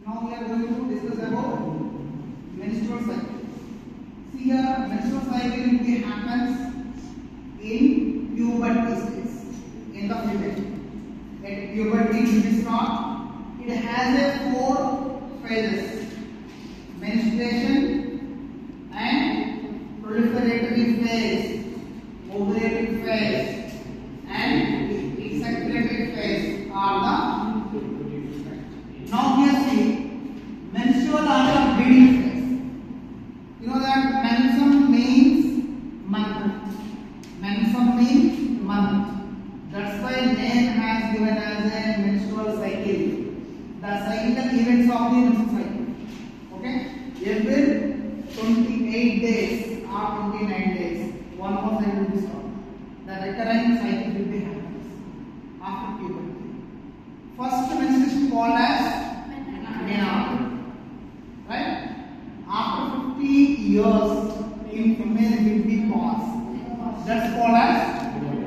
Now we are going to discuss about menstrual cycle. See here, menstrual cycle happens in puberty stage in the female. At puberty it is not. It has a 4 phases: menstruation and proliferatory phase, ovulating phase, and ejaculating phase are the. Now here see menstrual or bleeding phase. You know that mensum means month. Mensum means month. That's why name has given as a menstrual cycle. The cyclical events of the menstrual cycle. Okay? Every 28 days or 29 days, one more cycle will be stopped. The recurrent cycle will be happens after puberty. First menstruation called as menarche, right? After 50 years, in female will be pause. That's called as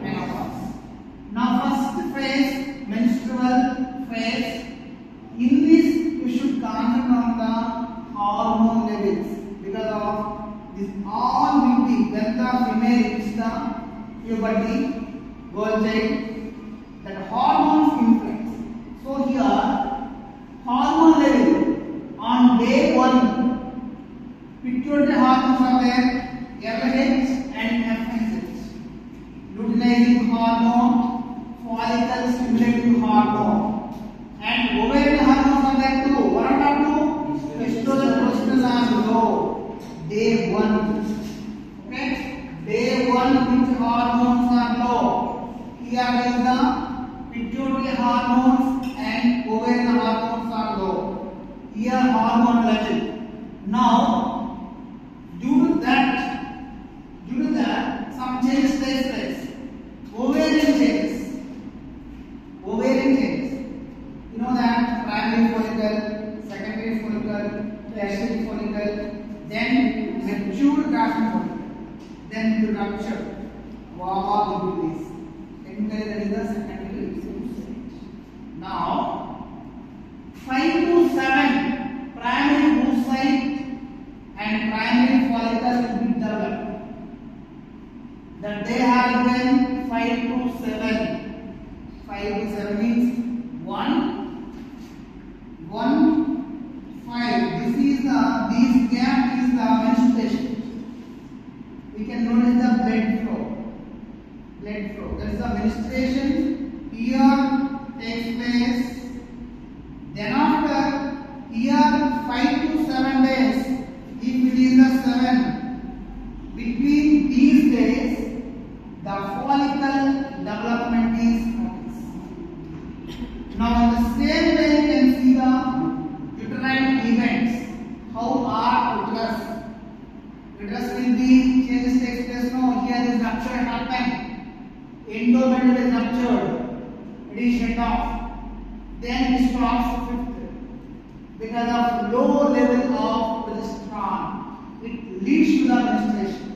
menopause. Now, first phase, menstrual phase. In this, you should concentrate on the hormone levels because of this. All will be when the female reaches the puberty, girl child, that hormones influence. So here, hormone level on day 1, pituitary hormones are there, LH and FSH, luteinizing hormone, follicle stimulating hormone, and ovarian hormones are there too. What are 2? Estrogen, progesterone are low. Day 1. Okay? Day 1, which hormones are low? Here is the pituitary hormones and ovarian hormones are low. Here hormone level. Now, due to that, some changes takes place. Ovarian changes. Ovarian changes. You know that primary follicle, secondary follicle, tertiary follicle, then mature casting follicle, then the rupture. What will be this? Technically, that is the secondary stage. Now, 5 to 7 primary oocyte and primary follicle will be developed. That they have been 5 to 7. 5 to 7 means 1, 5. This gap is the menstruation. We can notice the blood flow. Blood flow. That is the menstruation. Here takes place. Then after here 5 to 7 days. If it is the 7, between these days, the follicle development is happens. Now, in the same way, you can see the uterine events. How are uterus? Uterus will be changes takes place. No, here is rupture happened. Endometrium is ruptured. It is shut off. Then it stops 5th because of low level of progesterone. It leads to the menstruation.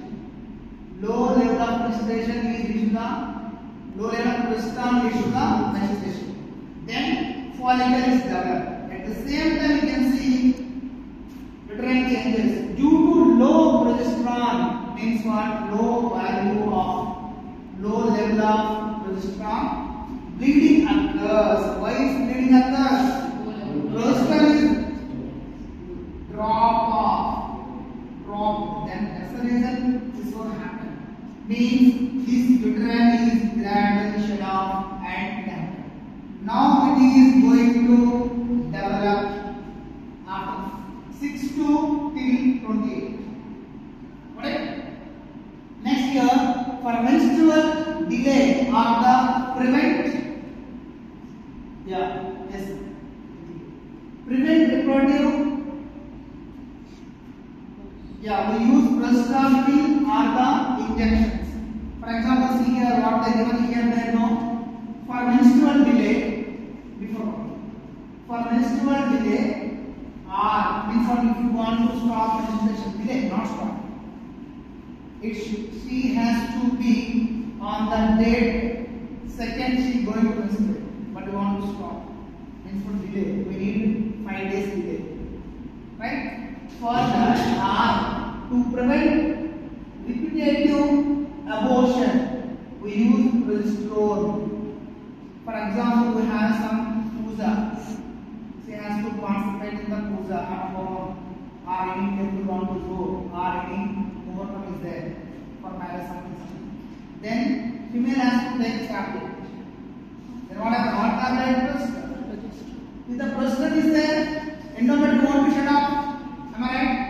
Low level of menstruation leads to the low level of progesterone leads to the menstruation. Then follicle is developed. At the same time, you can see uterine changes due to low progesterone. Means what? Low value of low level of progesterone. Bleeding occurs. Why is bleeding occurs? Progesterone is drop off. Then that's the reason this will happen. Means this uterine is gradually shut off and damaged. Now it is going to develop after 6 to till 28. Alright? Next year, for menstrual delay or the prevent, prevent reproductive. We use progesterone pill or the injections. For example, see here what they given here. They know for menstrual delay. For menstrual delay, or means if you want to stop menstruation delay, not stop. She has to be on the date second she going to menstruate, but we want to stop. Means for delay, we need 5 days delay. For that, to prevent repetitive abortion, we use progesterone. For example, we have some puja. She has to participate in the puja at home, or any temple want to go, or any muhurtam is there for marriage something. Then female has to take tablet. Then what happens? What tablet? If the progesterone is there, endometrium won't be shut off. Am I right?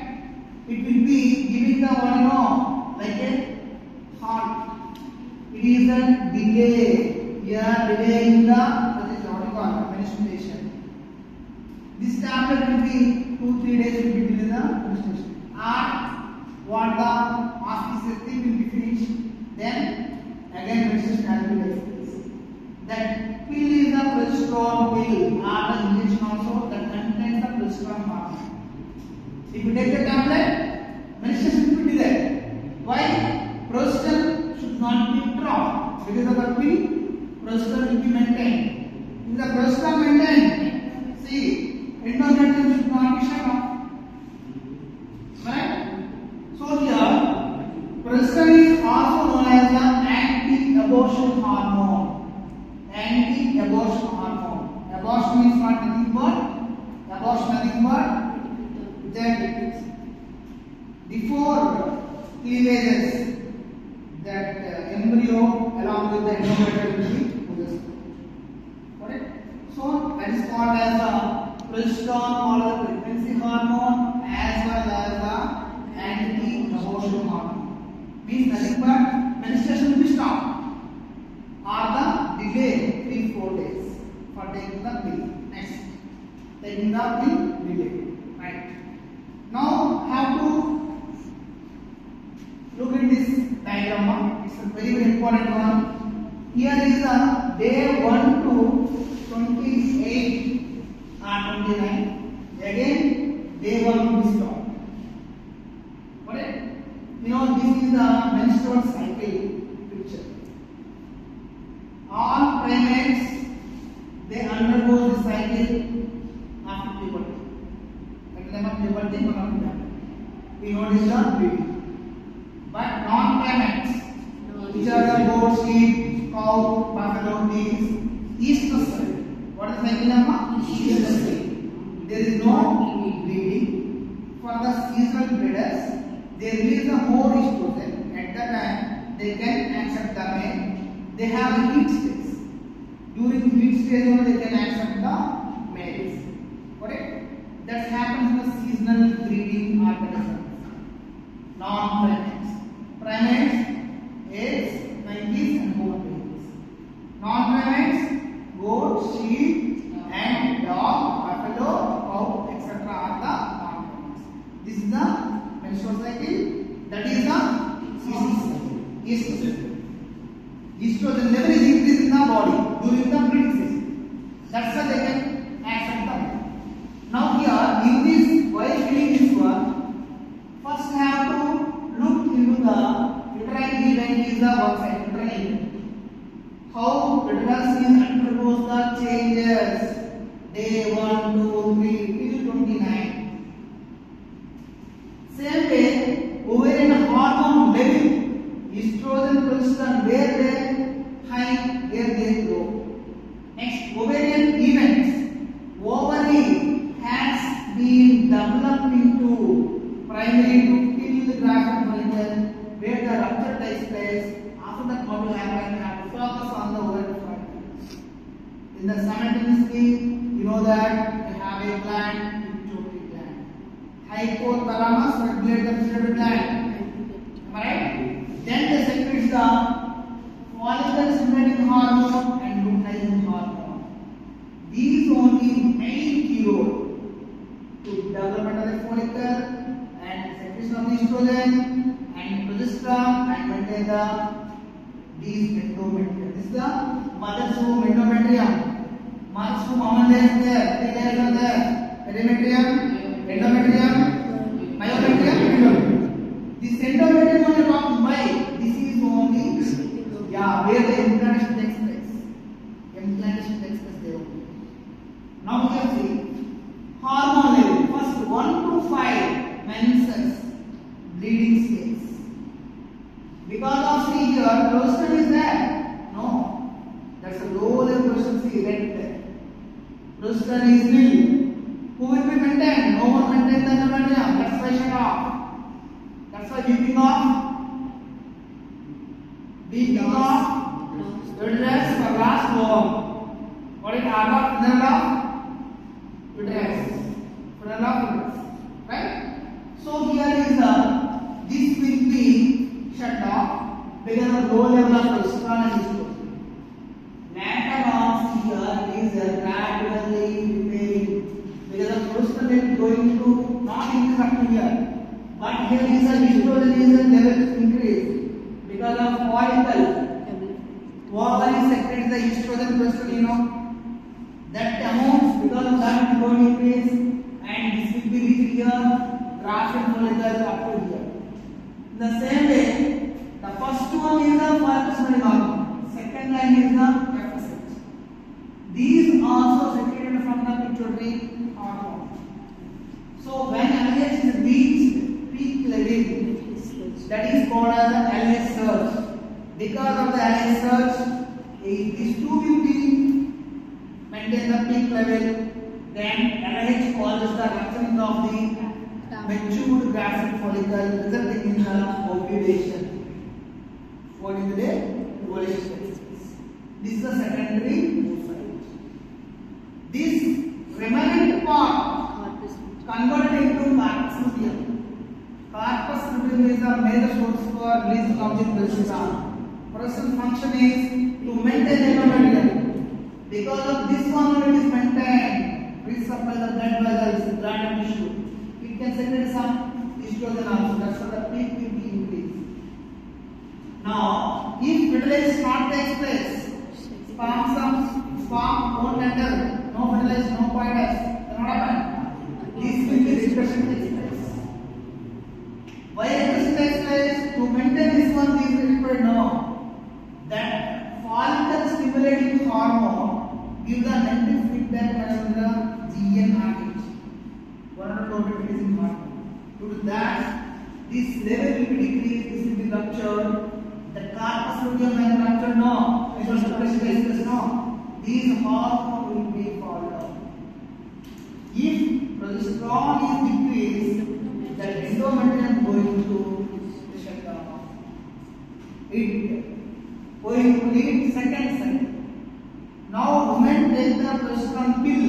It will be giving the one, like a heart. It is a delay. We are delaying the menstruation. This tablet will be 2-3 days will be delayed the menstruation. And what the auspicious thing will be finished, then again menstruation has to be taken. That pill is the progesterone pill, or the injection also that contains the progesterone hormone. If you take the tablet, menstruation will be there. Why? Progesterone should not be dropped. Because of the pill, progesterone will be maintained. If the progesterone maintained, see, endometrium should not be shut off. Right? So here, progesterone is also known as the anti-abortion hormone. Anti-abortion hormone. Abortion is not nothing but that before cleavages, that embryo along with the endometrium will be produced. Correct? So that is called as the progesterone or the pregnancy hormone, as well as the anti-abortion hormone. Means nothing but menstruation will be stopped or the delay 3-4 days for taking the pill. Next, taking the pill delay. Right. Now, how to look at this diagram. It's a very important one. Here is the day 1 to 28 or 29. Again, day 1 will be stopped. Correct? This is the menstrual cycle picture. All primates, they undergo this cycle after puberty. We notice the bleeding. But non-primates, which are the goat, sheep, cow, buffalo, pigs, estrous cycle. What is the cycle number? Estrous cycle. There is no bleeding. For the seasonal breeders, they release the more estrogen. At that time, they can accept the male. They have a heat stage. During heat stage only they can accept the males. Correct? That happens in the seasonal breeding organisms. Non-primates. Primates, apes, monkeys and goat pigs. Non-primates, goat, sheep and dog, buffalo, cow, etc. are the non-primates. This is the menstrual cycle. That is the estrogen. Estrogen level is increased in the body during the breeding season. That's why they can accept the. Now here, in this, while doing this one, first have to look into the uterine event is the one side, uterine event. How uterus undergoes the changes, day 1, 2, 3, till 29. Same way, ovarian hormone level, estrogen, progesterone, where they high, where they low. Next, ovarian events, ovary has been developed into primary to kill the grafted follicle, where the rupture takes place. After that, what will happen? You have to focus on the ovarian follicle. In the simultaneously, you know that you have a gland, pituitary gland. Hypothalamus regulates the pituitary gland. Am I right? Then they secrete the follicle stimulating hormone and luteinizing hormone. These only main key role to development of the follicle and secretion of the estrogen and progesterone and maintain these endometrium. This is the mother's womb endometrium. Mother's womb, how many layers there? 3 layers are there. Perimetrium, endometrium, myometrium, endometrium. This endometrium only talks by. This is only where the implantation takes place. Implantation takes place there only. Now we can see hormone level. First 1 to 5 is nil. Who will be maintained? No one maintained the endometrium. That's why shut off. That's why beeping off. Beeping off. Uterus for last form. What is R of uterus? Funnel of uterus. Right? So here is this will be shut off because of low level of progesterone and estrogen. Later on here is gradually repairing because the progesterone is going to not increase up to here, but here is a estrogen is a level increase because of follicle. Ovary secretes the estrogen progesterone, you know. That amount because of that is going to increase, and this will be reached here, grafted follicle up to here. In the same way, the first one is the follicle hormone, second line is the FSH. These also secreted from the pituitary hormone. So when LH is reached peak level, that is called as the LH surge. Because of the LH surge, these two will be maintain the peak level. Then LH causes the rupturing of the matured grafted follicle, resulting in the ovulation. What is the ovulation? This is the secondary oocyte. This remaining part converted into corpus luteum. Corpus luteum is the major source for release of the progesterone. Progesterone function is to maintain endometrium. Because of this one, it is maintained, resupply the blood vessels, blood tissue. It can secrete some estrogen also. That's why the peak will be increased. Now, if fertilization not takes place, sperm won't enter, no fertilization, no coitus, then what happens? This will be repression takes place. Why repression takes place? To maintain this one, this is required now. That follicle stimulating hormone gives a negative feedback on the GnRH. One of the protein releasing hormone. Due to that, this level will be decreased, this will be ruptured. The corpus luteum is ruptured, no. Because the pressure is no. These hormones will be followed. If progesterone is decreased, the endometrium going to shut down. It going to lead second cycle. Now women take the progesterone pill.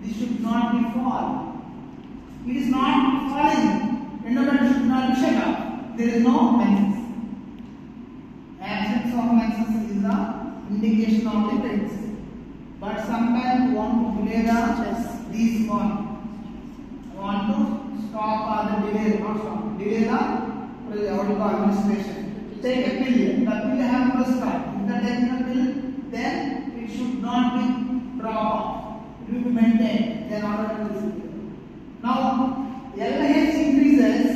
This should not be fall. It is not falling. Endometrium should not be shut off. There is no menses. Absence of menses is the indication of the pregnancy. But sometimes we want to delay this one. I want to stop or delay, not stop. Delay the administration. Take a pill. The pill have progesterone. If they take the pill, then it should not be drop off. It will be maintained. Then order to receive. Now LH increases,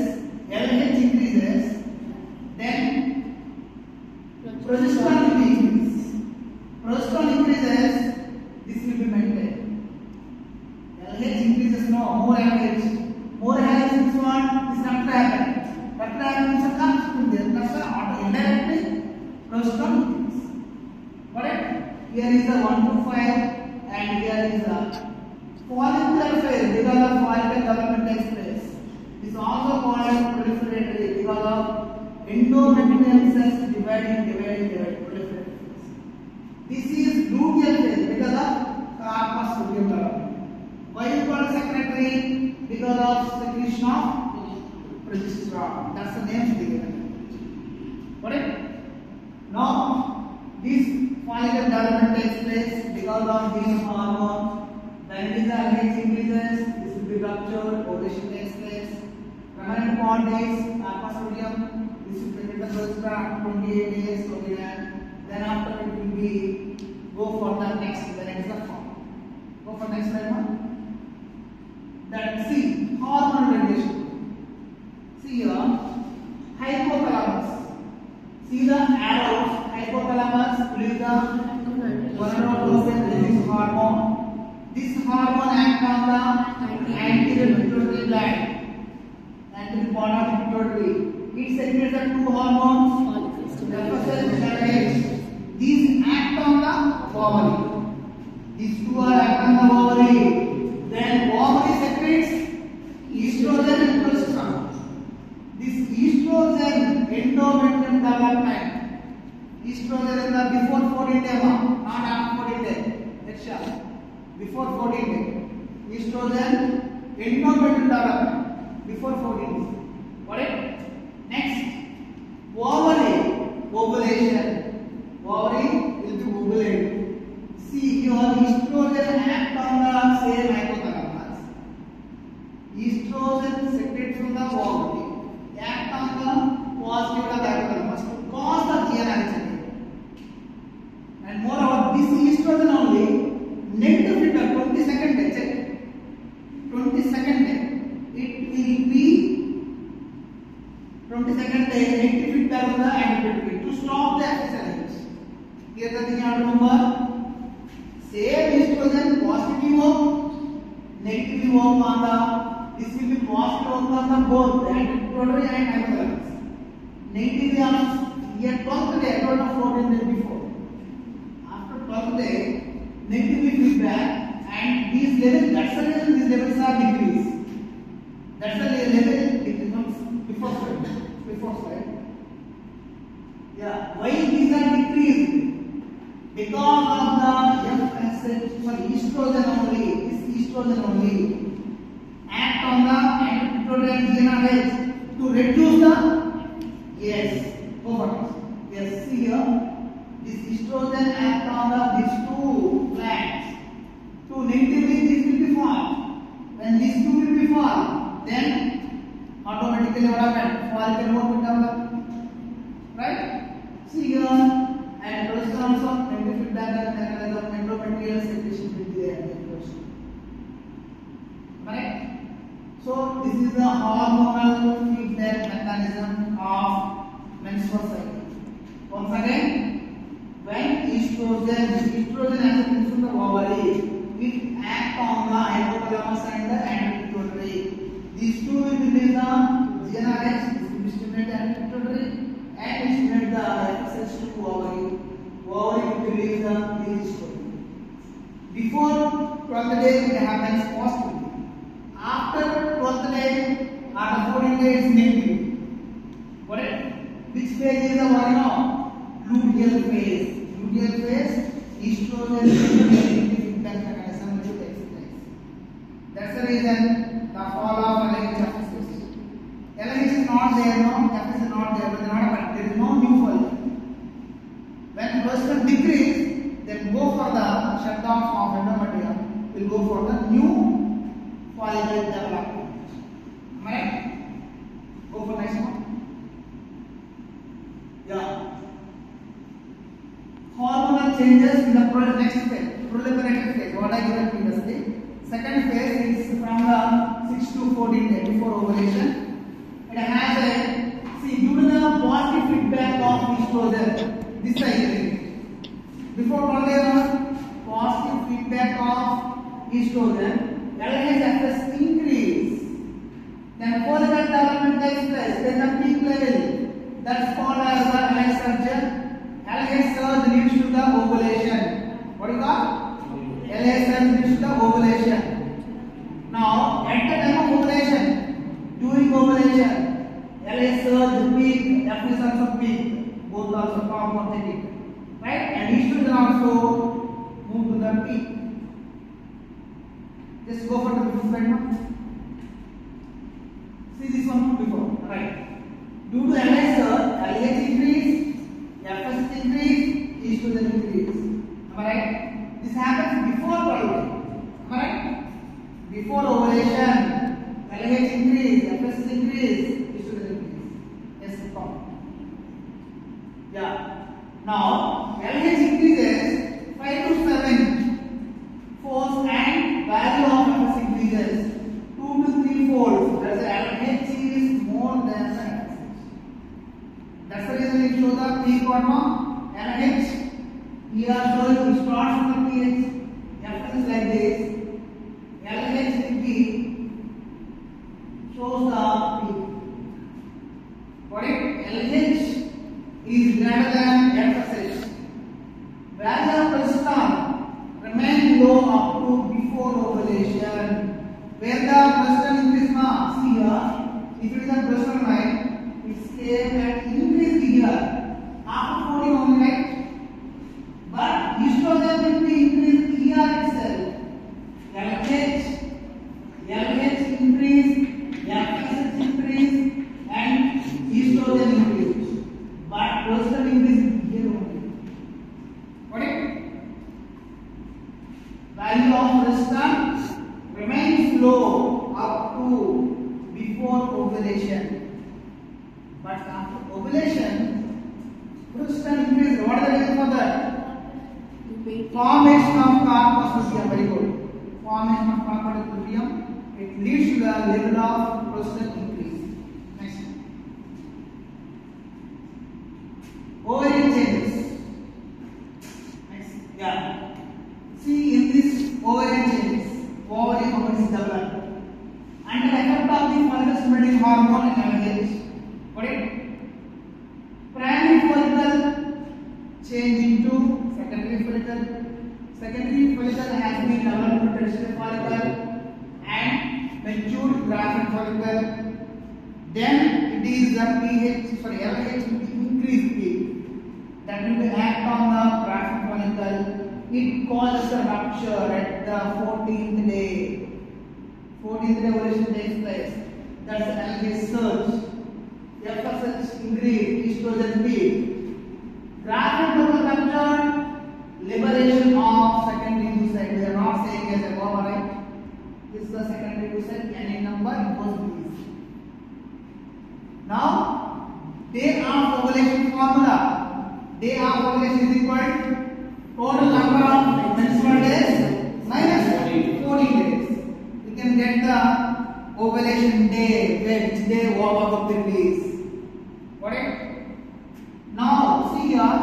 then progesterone will increase. Progesterone increases, this will be maintained. LH increases, no, more LH. More LH is what? This not happen. But happens comes to there. That's why indirectly progesterone increases. Correct? Here is the 1 to 5 and here is the follicular phase because of follicle development takes place. This is also called as proliferatory because of endometrium cells dividing, proliferatory phase. This is luteal phase because of corpus luteum development. Why is it called secretory? Because of secretion of progesterone. That's the name given. Correct? Now, this follicle development takes place because of these hormones. When it is LH increases, this will be ruptured, ovulation takes place. Remaining part is corpus luteum. This will take the progesterone 28 days, 29. Then after it will be go for the next. The next is the form. Go for next slide one. That see hormonal regulation. See here, hypothalamus. See the arrows. Hypothalamus release the gonadotropin release hormone. This hormone acts on the anterior pituitary gland, anterior part of the pituitary. It secretes the two hormones, FSH and LH. These act on the ovary. These two are act on the ovary. before 14 day. Estrogen endometrial development before 14 days. Got it? Next, ovary ovulation. Ovary will be ovulated. See your estrogen act on the same hypothalamus. Estrogen secreted from the ovary act on the positive of the hypothalamus to cause the GnRH. And moreover, this estrogen only negative feedback 22nd day. Check 22nd day. It will be 22nd day negative feedback on the antibiotic to stop the FSH. Here the thing you have to remember. Same estrogen positive work, negative work on the. This will be positive work on the both antipituitary and hypothalamus. Negative on here 12th day, I told you 14 days before. After 12th day, negative feedback and these levels. That's the reason these levels are decreased. That's the level decrease before slide. Before slide. Yeah. Why these are decreased? Because of the FSH, sorry, estrogen only. This estrogen only act on the antipituitary and GnRH to reduce the. Yes. Go for it. Yes. See here. This estrogen act on these two glands. To negatively this will be formed. When these two will be formed, then automatically what happens? Follicle won't be developed. Right? See here, and progesterone also negative feedback mechanism, endometrial secretion will be there. Right? So this is the hormonal feedback mechanism of menstrual cycle. Once again, when estrogen has been from the ovary, it act on the hypothalamus and the antipituitary. These two will release the GnRH, this will stimulate the antipituitary and stimulate the FSH to ovary. Ovary will release the estrogen. Before 12th day it happens positively. After 12th day or the 14th day it is negative. Got it? Which phase is the one now? Luteal phase. Luteal phase, estrogen negative feedback mechanism which will exercise. That's the reason the fall of LH FSH. LH is not there now, FSH is not there, but there is no new follicle. When progesterone decrease, then go for the shutdown of endometrium, will go for the new follicle development. Am I right? Go for next one. Yeah. Hormonal changes in the next phase, proliferative phase, what I given previously. Second phase is from the 6 to 14 day before ovulation. It has a, see, due to the positive feedback of estrogen, this side, before 12 day, positive feedback of estrogen, LH increase. Then follicle development takes place, then the peak level, that's called as the LH surge. LH surge leads to the ovulation. What is that? LH surge leads to the ovulation. Now, at the time of ovulation, during ovulation, LH surge peak, FSH also peak, both also compensated. Right? And estrogen also move to the peak. Just go for the before slide now. See this one before. Right. Due to LH surge, LH increase, FSH increase, estrogen increase. Am I right? This happens before 12 day. Am I right? Before ovulation, LH increase, FSH increase, estrogen increase. Yes, come. Yeah. Now, LH increases 5 to 7 folds and value of FSH increases 2 to 3 folds. That's LH is more than the FSH. That's the reason it shows the peak one now. LH here shows it starts from the pH. FSH like this. LH will be shows the peak. Got it? LH is greater than FSH. Value of progesterone remain low up to before ovulation. Where the progesterone increase now, see here, if it is a progesterone line, it came at increase here after 14 only, right? But estrogen will be increased here itself. low up to before ovulation, but after ovulation, progesterone increase. What is the reason for that? Formation of corpus luteum. Very good. Formation of corpus luteum. It leads to the level of progesterone increase. Next. Ovarian changes. Next. Yeah. See, in this ovarian changes, ovary hormone is developed under effect of the follicle stimulating hormone and LH. Got it? Primary follicle change into secondary follicle. Secondary follicle has been developed into tertiary follicle and matured grafted follicle. Then it is the LH will be increased peak. That will act on the grafted follicle. It causes a rupture at the 14th day. 14th day ovulation takes place. That's the LH surge. FSH increase, estrogen peak. Grafted follicle rupture, liberation of secondary oocyte. We are not saying as a verb, right? This is the secondary oocyte. Any number equals these. Now, day of ovulation formula. Day of ovulation is equal to total number of menstrual days minus 14 days. We can get the ovulation day, which day over 15 days. Got it? Now, see here,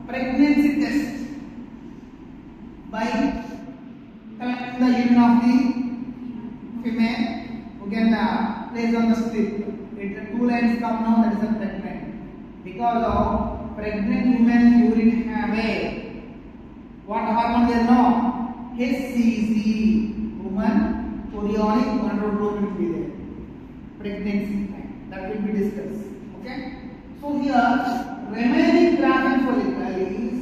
pregnancy test by collecting the urine of the female. We can place on the strip. If the two lines come now, that is a pregnant. Because of pregnant women urine have a what hormone there now? HCG, woman chorionic gonadotropin will be there. Pregnancy time. That will be discussed. Okay? So here, remaining grafted follicle is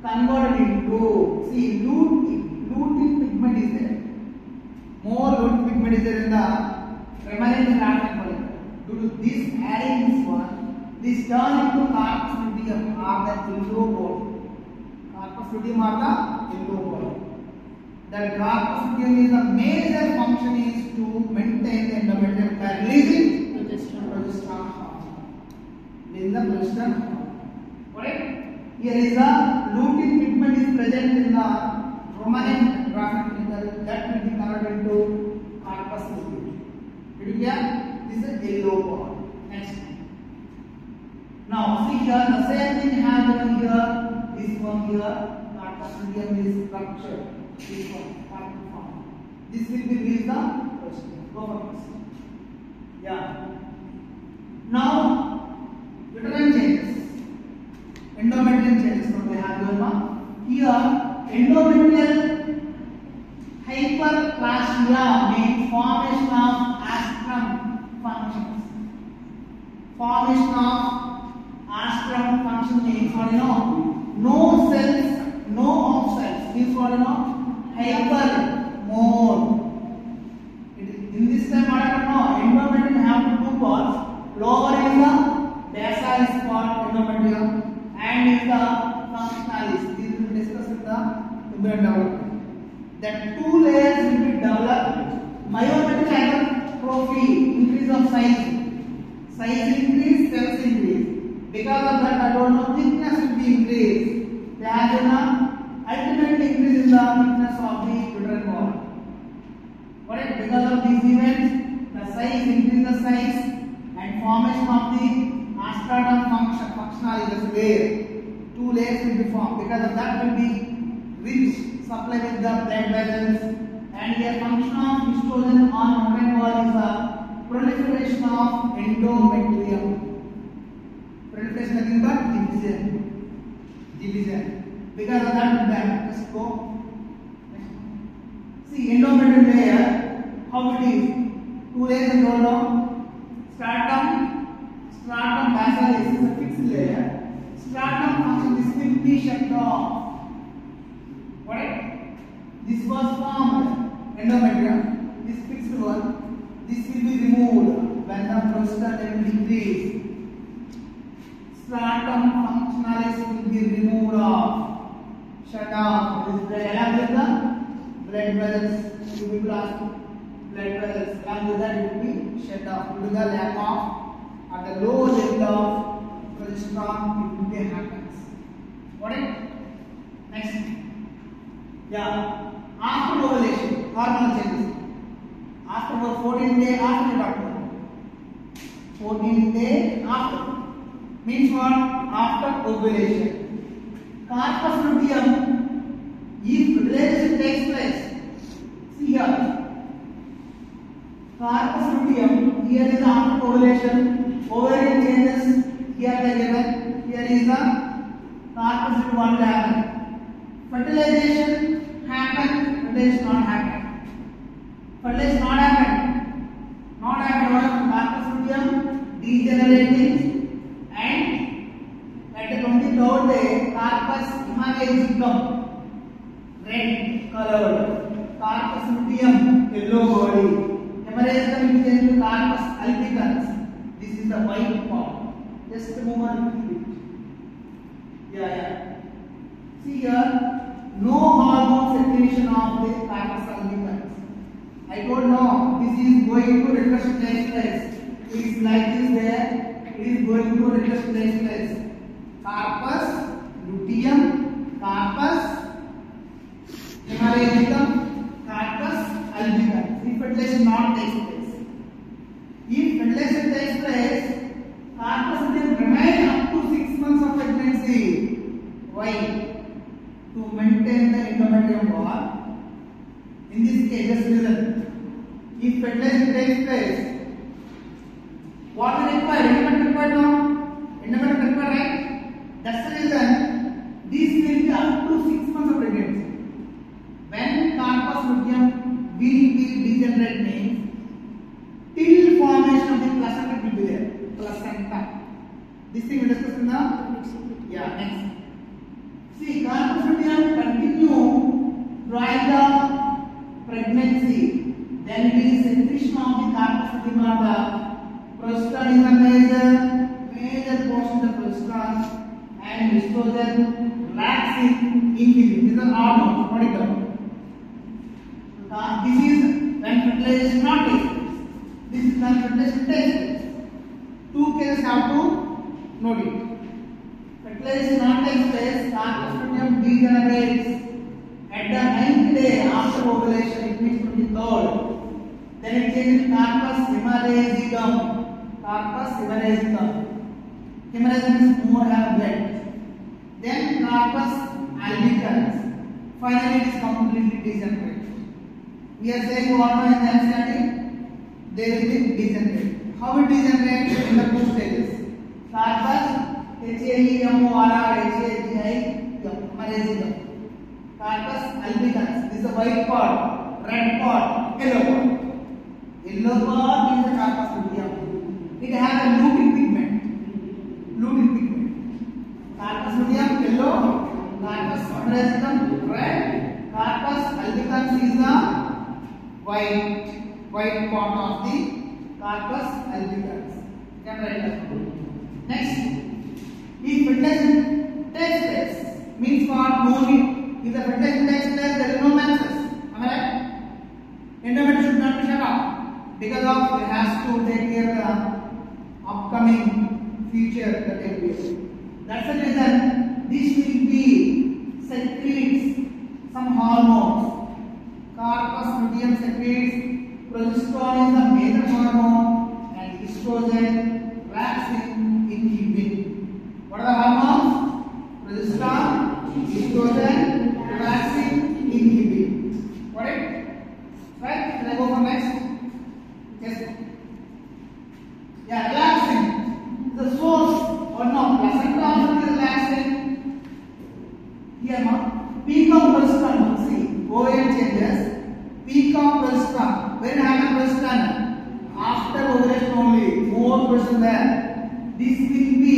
converted into, see, lutein pigment is there. More lutein pigment is there in the remaining grafted follicle. Due to this adding this one, this turn into corpus luteum or the yellow body. Corpus luteum or the yellow body. That corpus luteum is the major function is to maintain the endometrium by releasing progesterone hormone. This is the progesterone hormone. Correct? Here is the lutein pigment is present in the remaining grafted follicle that will be converted into corpus luteum. Did you get? This is a yellow ball. Next. Now see here the same thing happened here. This one here, corpus luteum is ruptured. This one, corpus form. This will be released the progesterone. Go for this. Yeah. Now uterine changes. Endometrium changes. So we have here endometrial hyperplasia means formation of astrum functions. Formation of astrum function means what you know? No cells, no of cells. Means what you know? Hyper, more. In this time, what I know, endometrium have two parts. Lower is the basal is called endometrium, and is the functionalis. This will be discussed in the embryo development. That two layers will be developed. Myometric hypertrophy, increase of size. Size increase, cells increase. Because of that, I don't know, thickness will be increased. The ultimately increase in the thickness of the uterine wall. Correct? Because of these events, the size increase the size and formation of the astratum functionalis is there. Two layers will be formed. Because of that will be rich supply with the blood vessels, and here function of estrogen on uterine wall is the proliferation of endometrium. Proliferation nothing but division. Because of that, let's go. See endometrium layer, how it is? Two layers in row. Stratum basalis is a fixed layer. Stratum function this will be shut off. Right? This was formed endometrium. This fixed one. This will be removed when the progesterone level decrease. Stratum functionalis will be removed off, shut off. This is the blood vessels. You will ask blood vessels. Along with that, it will be shut off due to the lack of at the low level of progesterone. It will be happens. Got it? Next. Yeah. After ovulation, hormonal changes. After 14 days after doctor. 14 days after means what? After ovulation. Corpus luteum, if ovulation takes place, see here. Corpus luteum, here is after ovulation. Ovarian changes, here they given. Here is the corpus luteum one happen. Fertilization happen, fertilization not happen. Fertilization not happen. Not happen. Corpus luteum degenerating and at the 23rd day, corpus hemorrhagicum, red colored. Corpus luteum, yellow body. Hemorrhagicum is changed to corpus albicans. This is the white part. Just move on. Yeah. See here, no hormone secretion of the corpus albicans. I told no, this is going to reduction takes place. It is like this there. It is going to reduction takes place. Corpus luteum, corpus hemorrhagicum, corpus albicans. If fertilization not takes place, if fertilization takes place, corpus luteum remain up to 6 months of pregnancy. Why? To maintain the endometrium wall. In this case, just listen. If fertilization takes place, what is required? Endometrium required now? Endometrium required, right? That's the reason this will be up to 6 months of pregnancy. When corpus luteum will be degenerate means till formation of the placenta will be there. Placenta. This thing we discussed in the next. See, corpus luteum continue drawing the pregnancy. Then it is secretion of the corpus luteum or the progesterone is a major portion of progesterone and estrogen relaxing inhibition. This is an hormone. What it does? This is when fertilization not takes place. This is when fertilization takes place. Two cases have to note it. Fertilization not takes place, corpus luteum degenerates at the 9th day after ovulation. It means 23rd. Then it changes to corpus hemorrhagicum. Corpus hemorrhagicum. Hemorrhagicum is more have blood. Then corpus albicans. Finally, it is completely degenerate. We are saying what in the understanding? They will be degenerate. How it degenerates in the two stages? Corpus hemorrhagicum. Corpus albicans. This is the white part, red part, yellow part. Yellow part is the corpus luteum. It has a lutein pigment. Corpus luteum yellow, corpus hemorrhagicum red, corpus albicans is the white part of the corpus albicans. Can write that. Next, if fertilization takes place, means what? No need. If the fertilization takes place, there is no menses. Am I right? Endometrium should not be shut off because of it has to take care of the upcoming future that will be. That's the reason this will be secretes some hormones. Corpus luteum secretes progesterone is the major hormone and estrogen relaxing inhibiting. What are the hormones? Progesterone, estrogen, relaxing inhibiting. Got it? Right? Can I go for next? Yes. Yeah, relaxing. The source or no, placenta also is relaxing. Here now, peak of progesterone. See, ovarian changes. Peak of progesterone. When happens progesterone? After ovulation only. More progesterone there. This will be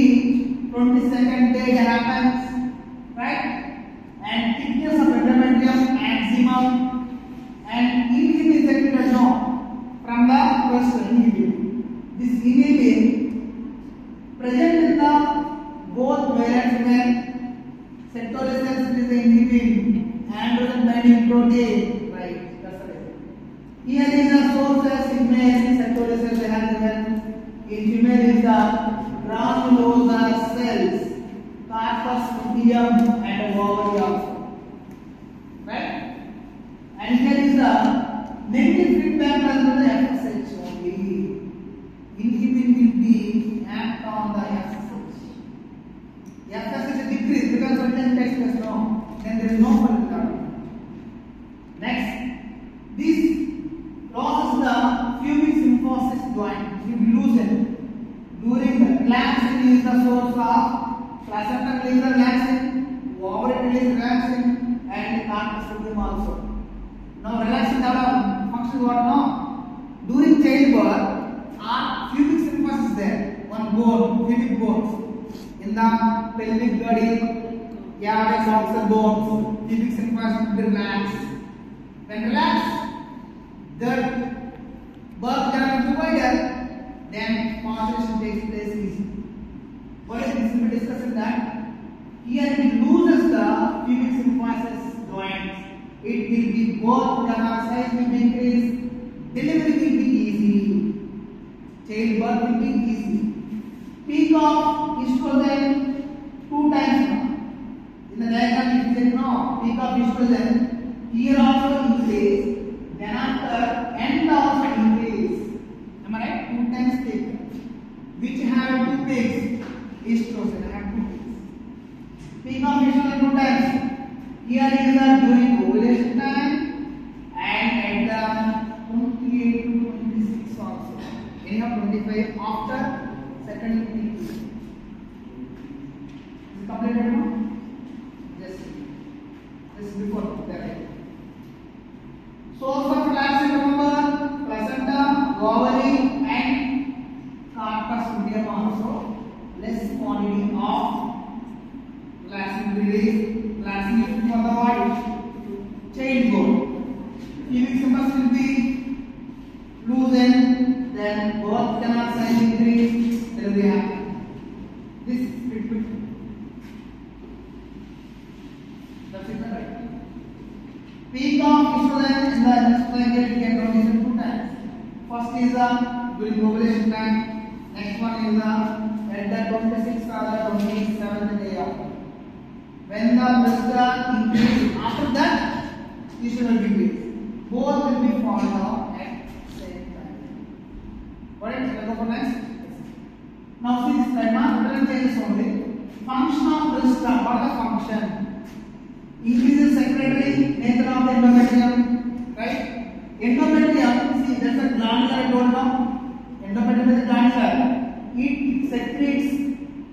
22nd day happens, right? And thickness of endometrium maximum and inhibin is secreted from the progesterone inhibin. This inhibin present in the both male and female sectorial cells. It is the inhibin androgen binding protein, right? That's the reason. Here is a source female Sertoli cells they have given. In female is the granulosa cells, corpus luteum and ovary also. Right? And here is the negative feedback on the FSH only. Inhibin will be act on the FSH. FSH decrease because certain text is no. Then there is no further. Next, this loses the pubic symphysis joint. It will loosen. During the relaxin is the source of placenta release the relaxin, ovary release relaxin, and corpus luteum also. Now relaxin function what now? During childbirth, our pubic symphysis is there. One bone, pubic bones. In the pelvic girdle, apex dorsal bones, pubic symphysis will be relaxed. When relaxed, the birth cannot be divided. Then contraction takes place easily. What is this? We will discuss in that. Here it loses the pubic symphysis joints. It will be both canal size will be increased. Delivery will be easy. Childbirth will be easy. Peak of estrogen 2 times now. In the diagram it is now peak of estrogen. Here also increase. Then after end also increase. Am I right? 2 times peak. Which have 2 peaks? Estrogen have 2 peaks. Peak of estrogen 2 times. Here is the during ovulation time and at the 28 to 26 also. Anyhow 25 after second peak. Is it completed now? Yes. This is before that. Source of relaxin remember placenta, ovary and corpus luteum also. Less quantity of relaxin release. Relaxin is for the body. Chain bone. Pubic symphysis will be loosened. Then birth canal size increase. Then we have this is that's it, right? Peak of estrogen in the menstrual period can notice in 2 times. First is during ovulation time. Next one is at the 26th or the 27th day of. When the progesterone increases, after that estrogen will decrease. Both will be found out at the same time. What is it? Let's go for next. Now see this slide. Now changes only. Function of progesterone. What is the function? Increases secretory nature of the endometrium, right? Endometrium, see that's a glandular I told now. Endometrium is a glandular. It secretes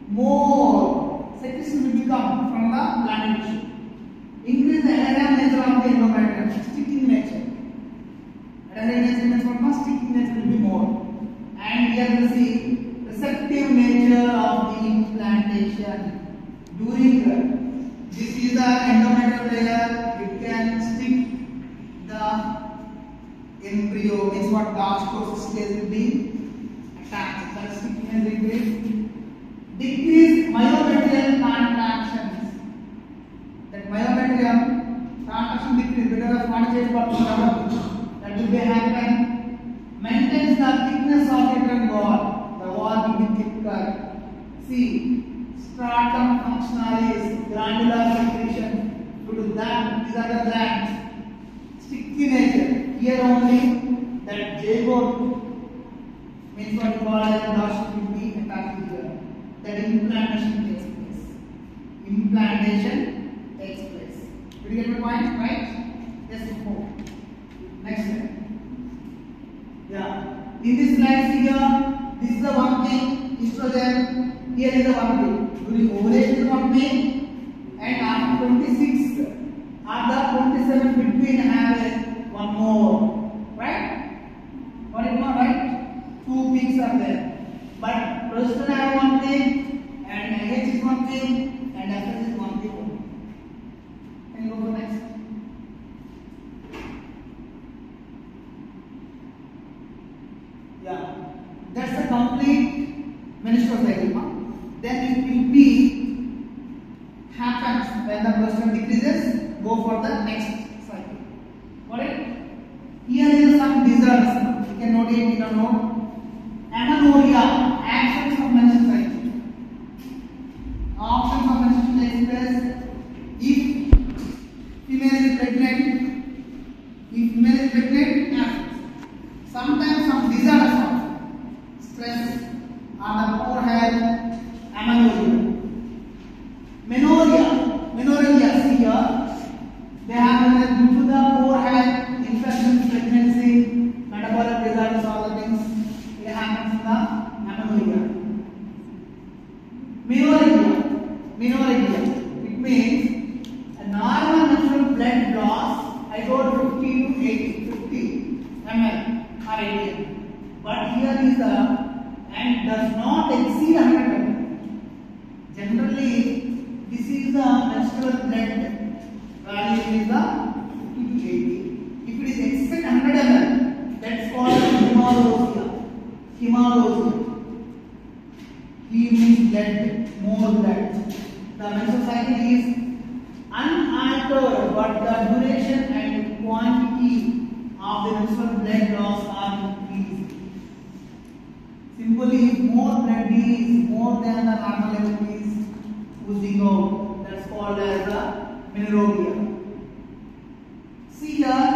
more. Secretion will become from the glandular tissue. Increase the adherent nature of the endometrium, sticking nature. Adherent nature means what? Sticking nature will be more. And here we see receptive nature of the implantation. During this is the endometrial layer. It can stick the embryo. Means what? Blastocyst stage will be attached. That stickiness increase. Decrease myometrial contractions. That myometrium contraction decrease because of quantitative perturbation. That will be happen. Maintains the thickness of uterine wall. The wall will be thicker. See. Stratum functionalis, granular secretion. Due to that, these are the glands. Sticky nature. Here only that zygote means what you call as dorsal will be attached here. That implantation takes place. Implantation takes place. Did you get my point? Right? Yes, move. Next slide. Yeah. In this slide here, this is the one thing. Estrogen. Here is the one thing. During ovulation one thing and after 26 or the 27 between have one more, right? What is more, right? 2 peaks are there. But progesterone have one thing and LH is one thing and FS is one thing. Can you go for next? Yeah. That's the complete menstrual cycle. Huh? Then it will be happens when the progesterone decreases, go for the next cycle. Got it? Here is some desserts. You can note it actions of menstrual cycle. Actions of menstruation takes place if female is pregnant. If female is pregnant, sometimes some disorders of stress on the poor health, amenorrhea. Menorrhagia, see here, they have due to the poor health, infection, pregnancy, metabolic disorders, all the things, it happens in the amenorrhea. Menorrhagia, it means a normal menstrual blood loss, I got 50 to 50 ml or 80, but here is the and does not exceed 100 ml. Generally, this is the menstrual blood value is the 50 to 80. If it is exceed 100 ml, that's called hemorrhagia. He means blood, more blood. The menstrual cycle is unaltered, but the duration and quantity of the menstrual blood loss are increased. Simply, if more blood is more than the normal level is oozing out, that's called as the menorrhagia. See here,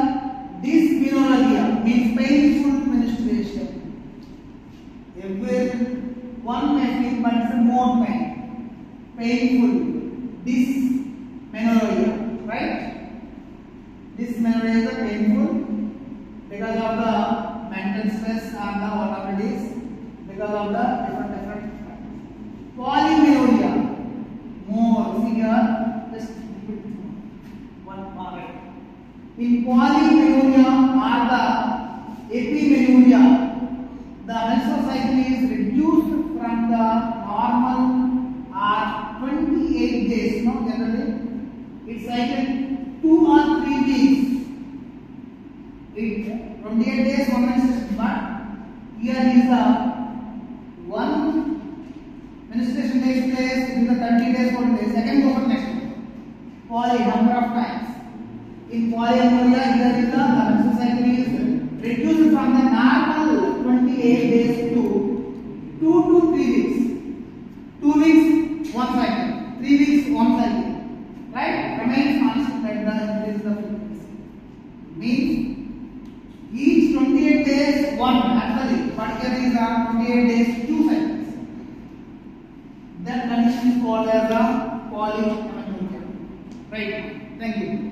dysmenorrhagia means painful menstruation. One may feel, but it's more painful. Dysmenorrhea, right? Dysmenorrhea is painful because of the mental stress and the whatever it is, because of the different factors. Polymenorrhea, more. See here, just one more. In polymenorrhea or the epimenorrhea, the menstrual cycle is reduced from the normal or 28 days. No, generally it's cycle 2 or 3 weeks. 28 days one menstruation, but here is the one menstruation takes place in the 30 days, 40 days. Second go for next one. Poly, number of times. In polymenorrhea, here is the menstrual cycle is reduced from the normal 28 days to 2 to 3 weeks. 2 weeks, one cycle. 3 weeks, one cycle. Right? Remains constant at the increase of frequency. Means each 28 days, one actually, but here is 28 days, 2 cycles. That condition is called as a polymenorrhea. Right? Thank you.